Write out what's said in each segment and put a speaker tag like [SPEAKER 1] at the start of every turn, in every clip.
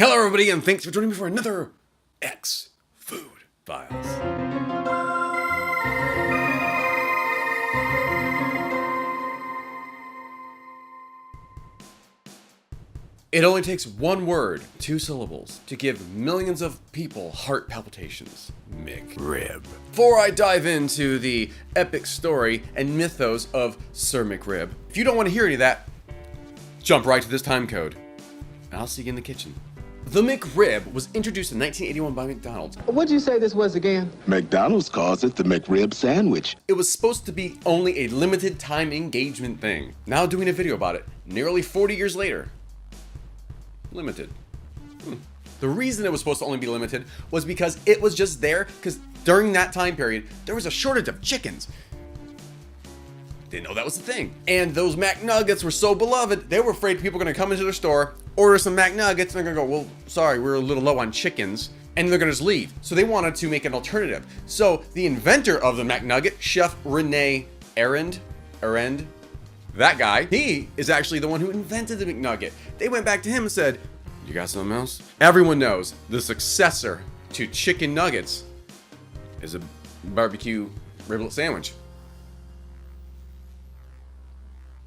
[SPEAKER 1] Hello everybody, and thanks for joining me for another X Food Files. It only takes one word, 2 syllables, to give millions of people heart palpitations. McRib. Before I dive into the epic story and mythos of Sir McRib, if you don't want to hear any of that, jump right to this time code, and I'll see you in the kitchen. The McRib was introduced in 1981 by McDonald's.
[SPEAKER 2] What'd you say this was again?
[SPEAKER 3] McDonald's calls it the McRib sandwich.
[SPEAKER 1] It was supposed to be only a limited time engagement thing. Now doing a video about it, nearly 40 years later. Limited. The reason it was supposed to only be limited was because it was just there because during that time period, there was a shortage of chickens. Didn't know that was the thing. And those McNuggets were so beloved, they were afraid people were gonna come into their store, order some McNuggets, and they're gonna go, well, sorry, we're a little low on chickens, and they're gonna just leave. So they wanted to make an alternative. So the inventor of the McNugget, Chef Rene Arend, that guy, he is actually the one who invented the McNugget. They went back to him and said, you got something else? Everyone knows the successor to chicken nuggets is a barbecue riblet sandwich.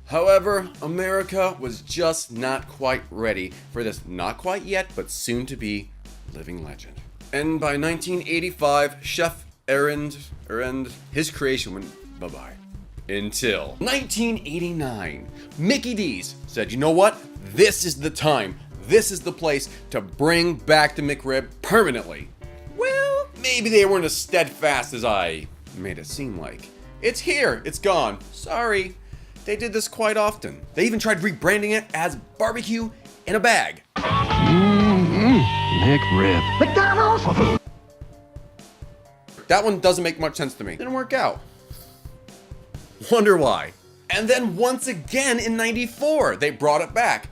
[SPEAKER 1] However, America was just not quite ready for this not quite yet, but soon to be living legend. And by 1985, Chef Arend, his creation went bye-bye. Until 1989, Mickey D's said, you know what? This is the time. This is the place to bring back the McRib permanently. Well, maybe they weren't as steadfast as I made it seem like. It's here. It's gone. Sorry. They did this quite often. They even tried rebranding it as barbecue in a bag.
[SPEAKER 3] McRib.
[SPEAKER 2] McDonald's!
[SPEAKER 1] That one doesn't make much sense to me. Didn't work out. Wonder why. And then once again in '94, they brought it back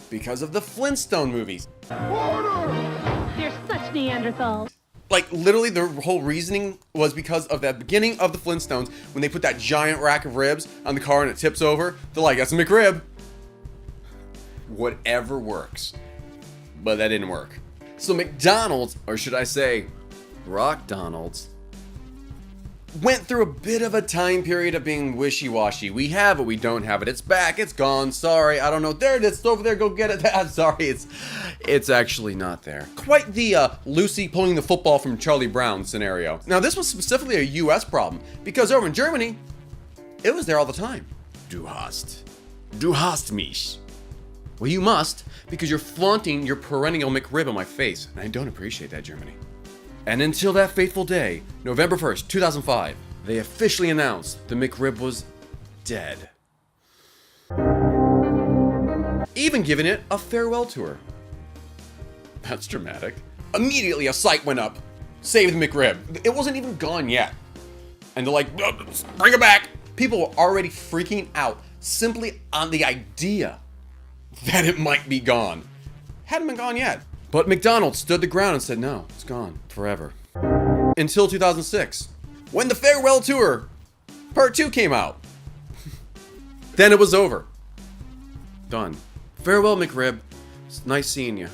[SPEAKER 1] because of the Flintstone movies.
[SPEAKER 4] They're such Neanderthals.
[SPEAKER 1] Like literally the whole reasoning was because of that beginning of the Flintstones when they put that giant rack of ribs on the car and it tips over. They're like, that's a McRib. Whatever works. But that didn't work. So McDonald's, or should I say Rockdonald's, went through a bit of a time period of being wishy-washy. We have it, we don't have it. It's back, it's gone, sorry, I don't know. There it is, it's over there, go get it. Sorry, it's actually not there. Quite the Lucy pulling the football from Charlie Brown scenario. Now this was specifically a US problem, because over in Germany, it was there all the time. Du hast mich. Well, you must, because you're flaunting your perennial McRib on my face, and I don't appreciate that, Germany. And until that fateful day, November 1st, 2005, they officially announced the McRib was dead. Even giving it a farewell tour. That's dramatic. Immediately a site went up, save the McRib. It wasn't even gone yet. And they're like, bring it back. People were already freaking out simply on the idea that it might be gone. Hadn't been gone yet. But McDonald's stood the ground and said, no, it's gone forever. Until 2006, when the farewell tour, part 2 came out. Then it was over. Done. Farewell, McRib. It's nice seeing you.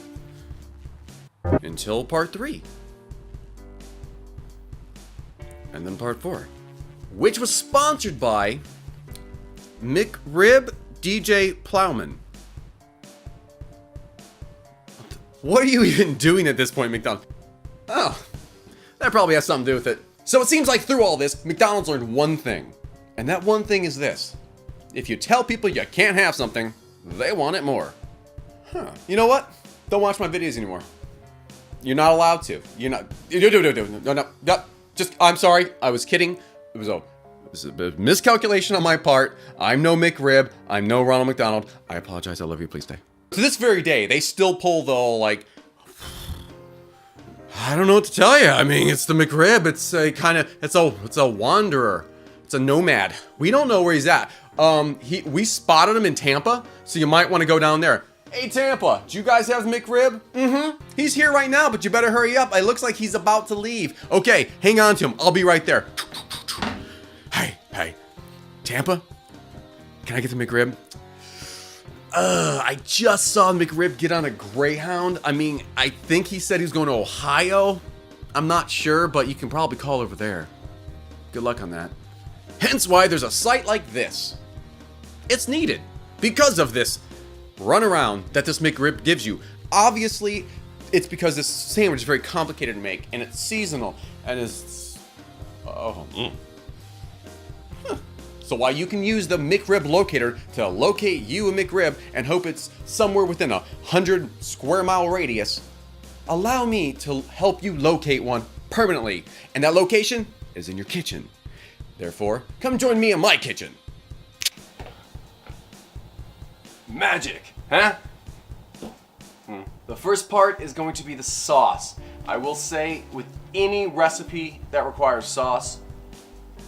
[SPEAKER 1] Until part 3. And then part 4. Which was sponsored by McRib DJ Plowman. What are you even doing at this point, McDonald's? Oh, that probably has something to do with it. So it seems like through all this, McDonald's learned one thing. And that one thing is this. If you tell people you can't have something, they want it more. Huh. You know what? Don't watch my videos anymore. You're not allowed to. You're not. No. Just, I'm sorry. I was kidding. It was a miscalculation on my part. I'm no McRib. I'm no Ronald McDonald. I apologize. I love you. Please stay. To this very day, they still pull the whole, like, I don't know what to tell you. I mean, it's the McRib. It's a kind of, it's a wanderer. It's a nomad. We don't know where he's at. We spotted him in Tampa, so you might want to go down there. Hey, Tampa, do you guys have McRib? Mm-hmm. He's here right now, but you better hurry up. It looks like he's about to leave. Okay, hang on to him. I'll be right there. Hey, Tampa, can I get the McRib? I just saw McRib get on a Greyhound. I mean, I think he said he was going to Ohio. I'm not sure, but you can probably call over there. Good luck on that. Hence why there's a site like this. It's needed because of this runaround that this McRib gives you. Obviously, it's because this sandwich is very complicated to make, and it's seasonal, and it's... So while you can use the McRib locator to locate you a McRib and hope it's somewhere within 100 square mile radius, allow me to help you locate one permanently, and that location is in your kitchen. Therefore, come join me in my kitchen. Magic, huh? The first part is going to be the sauce. I will say, with any recipe that requires sauce,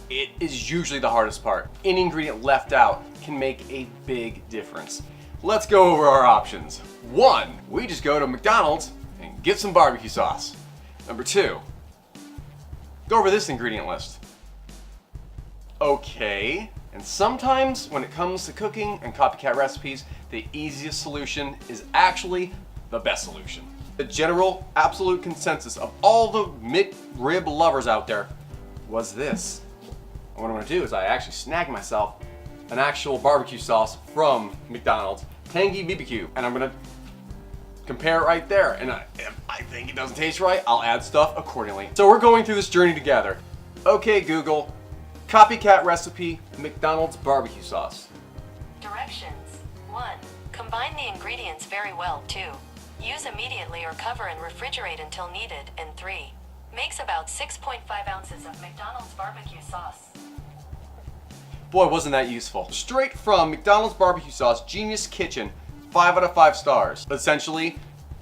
[SPEAKER 1] it is usually the hardest part. Any ingredient left out can make a big difference. Let's go over our options. 1, we just go to McDonald's and get some barbecue sauce. Number 2, go over this ingredient list. Okay, and sometimes when it comes to cooking and copycat recipes, the easiest solution is actually the best solution. The general absolute consensus of all the McRib lovers out there was this. And what I'm gonna do is I actually snag myself an actual barbecue sauce from McDonald's, Tangy BBQ, and I'm gonna compare it right there. And if I think it doesn't taste right, I'll add stuff accordingly. So we're going through this journey together. Okay, Google, copycat recipe, McDonald's barbecue sauce.
[SPEAKER 5] Directions. 1. Combine the ingredients very well. 2. Use immediately or cover and refrigerate until needed. And 3. Makes about 6.5 ounces of McDonald's barbecue sauce.
[SPEAKER 1] Boy, wasn't that useful. Straight from McDonald's barbecue sauce, Genius Kitchen, 5 out of 5 stars. Essentially,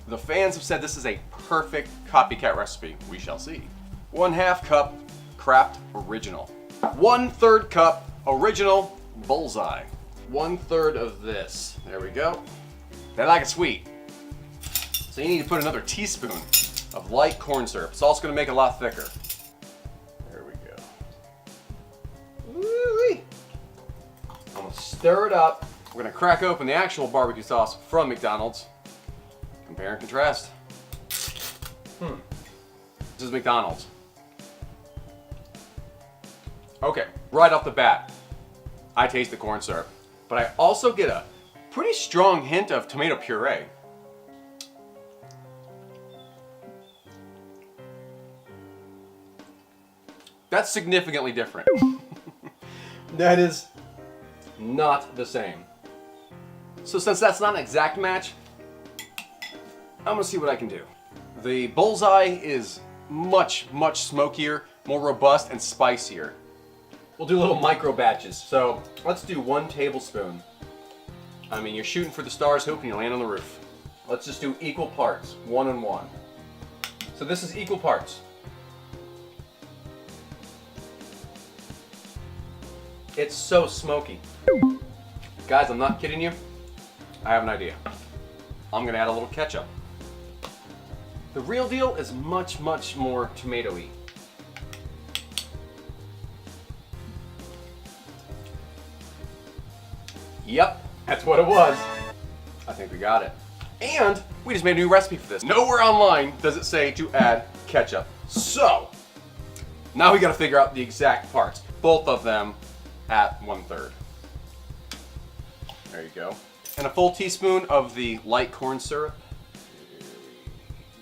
[SPEAKER 1] the fans have said this is a perfect copycat recipe. We shall see. 1/2 cup Kraft Original. 1/3 cup Original Bullseye. 1/3 of this. There we go. They like it sweet. So you need to put another teaspoon of light corn syrup. It's also going to make it a lot thicker. There we go. Woo-wee. I'm going to stir it up. We're going to crack open the actual barbecue sauce from McDonald's. Compare and contrast. This is McDonald's. Okay, right off the bat, I taste the corn syrup, but I also get a pretty strong hint of tomato puree. That's significantly different. That is not the same. So since that's not an exact match, I'm gonna see what I can do. The Bullseye is much, much smokier, more robust, and spicier. We'll do little micro batches. So let's do 1 tablespoon. I mean, you're shooting for the stars, hoping you land on the roof. Let's just do equal parts, 1 and 1. So this is equal parts. It's so smoky. Guys, I'm not kidding you. I have an idea. I'm gonna add a little ketchup. The real deal is much, much more tomatoey. Yep, that's what it was. I think we got it. And we just made a new recipe for this. Nowhere online does it say to add ketchup. So, now we gotta figure out the exact parts. Both of them at 1/3. There you go. And a full teaspoon of the light corn syrup.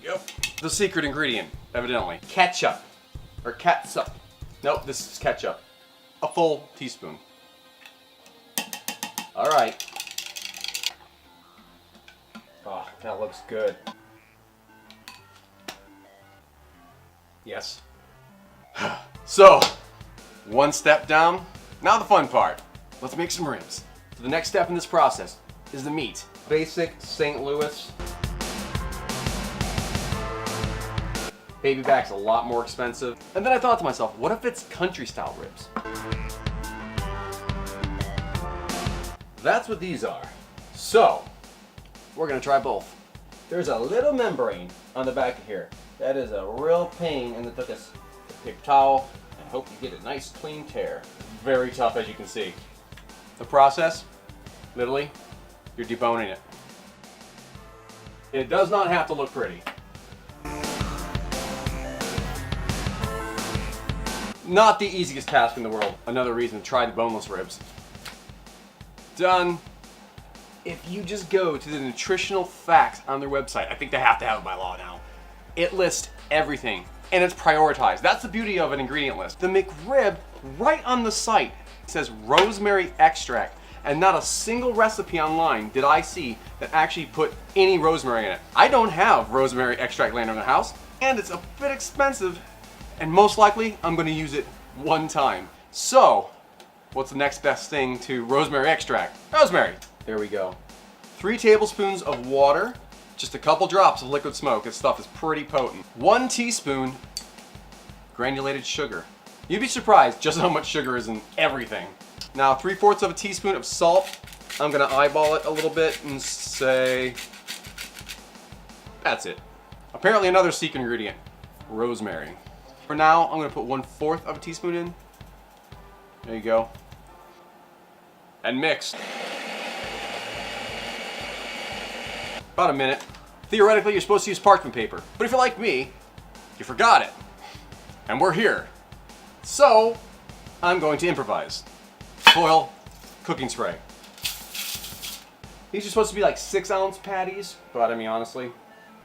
[SPEAKER 1] Here we go. The secret ingredient, evidently. Ketchup. Or catsup. Nope, this is ketchup. A full teaspoon. Alright. Oh, that looks good. Yes. So, 1 step down. Now the fun part. Let's make some ribs. So the next step in this process is the meat. Basic St. Louis. Baby back's a lot more expensive. And then I thought to myself, what if it's country style ribs? That's what these are. So, we're gonna try both. There's a little membrane on the back of here. That is a real pain, and it took us a paper towel and hope you get a nice clean tear. Very tough, as you can see. The process, literally, You're deboning it. It does not have to look pretty. Not the easiest task in the world. Another reason to try the boneless ribs. Done. If you just go to the nutritional facts on their website, I think they have to have it by law now. It lists everything and it's prioritized. That's the beauty of an ingredient list. The McRib, right on the site, says rosemary extract, and not a single recipe online did I see that actually put any rosemary in it. I don't have rosemary extract laying around the house, and it's a bit expensive, and most likely I'm gonna use it one time. So, what's the next best thing to rosemary extract? Rosemary. There we go. 3 tablespoons of water, just a couple drops of liquid smoke. This stuff is pretty potent. 1 teaspoon granulated sugar. You'd be surprised just how much sugar is in everything. Now 3/4 of a teaspoon of salt. I'm gonna eyeball it a little bit and say, that's it. Apparently another secret ingredient, rosemary. For now, I'm gonna put 1/4 of a teaspoon in. There you go. And mix. About a minute. Theoretically, you're supposed to use parchment paper, but if you're like me, you forgot it. And we're here. So, I'm going to improvise. Foil, cooking spray. These are supposed to be like 6-ounce patties, but I mean, honestly,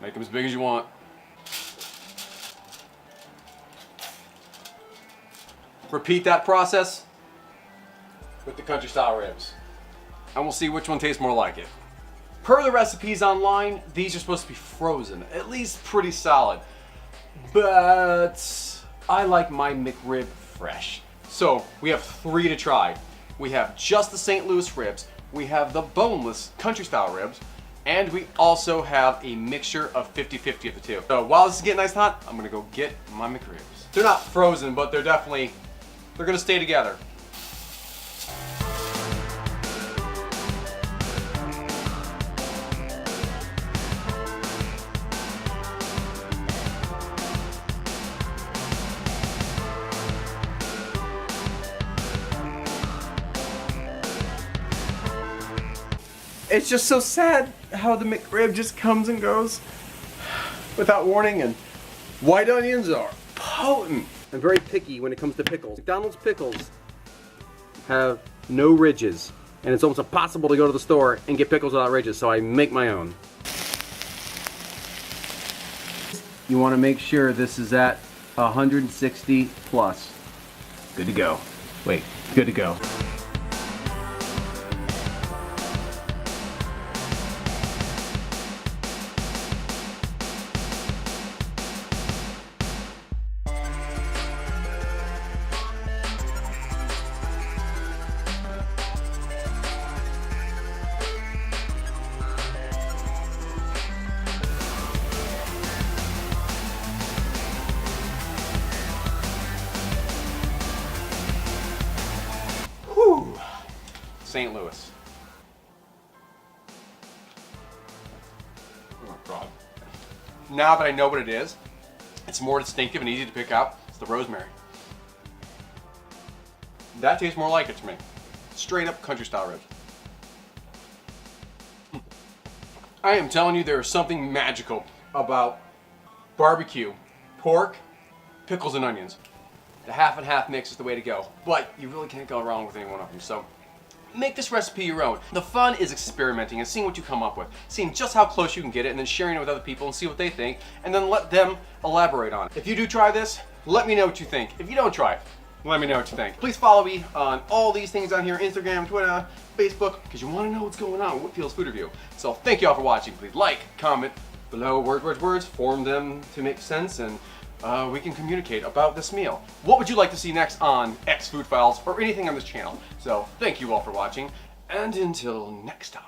[SPEAKER 1] make them as big as you want. Repeat that process with the country style ribs, and we'll see which one tastes more like it. Per the recipes online, these are supposed to be frozen, at least pretty solid. But I like my McRib fresh. So we have 3 to try. We have just the St. Louis ribs, we have the boneless country style ribs, and we also have a mixture of 50-50 of the two. So while this is getting nice and hot, I'm gonna go get my McRibs. They're not frozen, but they're gonna stay together. It's just so sad how the McRib just comes and goes without warning, and white onions are potent. I'm very picky when it comes to pickles. McDonald's pickles have no ridges, and it's almost impossible to go to the store and get pickles without ridges, so I make my own. You want to make sure this is at 160 plus. Good to go. Wait, good to go. St. Louis. Oh God. Now that I know what it is, it's more distinctive and easy to pick out. It's the rosemary. That tastes more like it to me. Straight up country style ribs. I am telling you, there is something magical about barbecue, pork, pickles, and onions. The half and half mix is the way to go, but you really can't go wrong with any one of them. So make this recipe your own. The fun is experimenting and seeing what you come up with, seeing just how close you can get it, and then sharing it with other people and see what they think, and then let them elaborate on it. If you do try this, let me know what you think. If you don't try it, let me know what you think. Please follow me on all these things down here, Instagram, Twitter, Facebook, because you want to know what's going on with Whitfield's Food Review. So thank you all for watching. Please like, comment below, words, form them to make sense, and we can communicate about this meal. What would you like to see next on X Food Files or anything on this channel? So thank you all for watching, and until next time.